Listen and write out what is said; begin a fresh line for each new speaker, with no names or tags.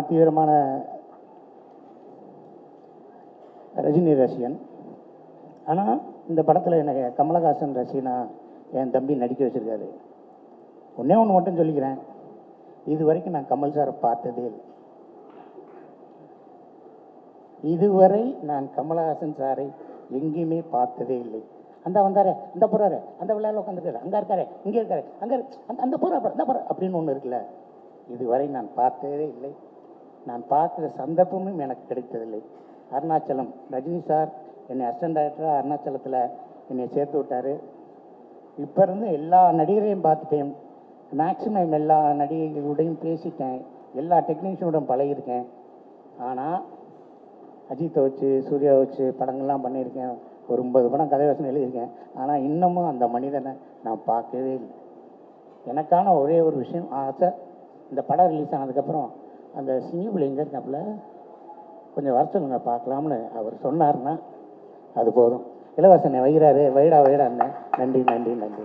தீவிரமான ரஜினி ரசிகன். ஆனால் இந்த படத்தில் எனக்கு கமலஹாசன் ரசிகனாக என் தம்பி நடிக்க வச்சுருக்காரு. ஒன்றே ஒன்று மட்டும் சொல்லிக்கிறேன், இது வரைக்கும் நான் கமல் சாரை பார்த்ததே இல்லை. இதுவரை நான் கமலஹாசன் சாரை எங்கேயுமே பார்த்ததே இல்லை. அந்த வந்தாரே, அந்த போகிறாரு, அந்த விளையாட உட்காந்துருக்காரு, அங்கே இருக்காரு, இங்கே இருக்காரு, அங்கே அந்த போகிற அந்த போகிற அப்படின்னு ஒன்று இருக்குல்ல, இதுவரை நான் பார்த்ததே இல்லை. நான் பார்க்குற சந்தர்ப்பமும் எனக்கு கிடைத்ததில்லை. அருணாச்சலம் ரஜினி சார் என்னை அசிஸ்டன்ட் டைரக்டராக அருணாச்சலத்தில் என்னை சேர்த்து விட்டார். இப்போ இருந்து எல்லா நடிகரையும் பார்த்துட்டேன், மேக்ஸிமம் எல்லா நடிகர்களுடையும் பேசிட்டேன், எல்லா டெக்னீஷியனோடும் பழகியிருக்கேன். ஆனால் அஜித்தை வச்சு சூர்யா வச்சு படங்கள்லாம் பண்ணியிருக்கேன், ஒரு 50 படம் கதை வசனம் எழுதியிருக்கேன். ஆனால் இன்னமும் அந்த மனிதனை நான் பார்க்கவே இல்லை. எனக்கான ஒரே ஒரு விஷயம் ஆசை, இந்த படம் ரிலீஸ் ஆனதுக்கப்புறம் அந்த சிங்கிள் எங்கே இருக்காப்புல கொஞ்சம் வர சொல்லுங்க பார்க்கலாம்னு அவர் சொன்னார்னா அது போதும். இளவரசனை வைகிறாரு, வைடா வைடான்னு. நன்றி நன்றி நன்றி.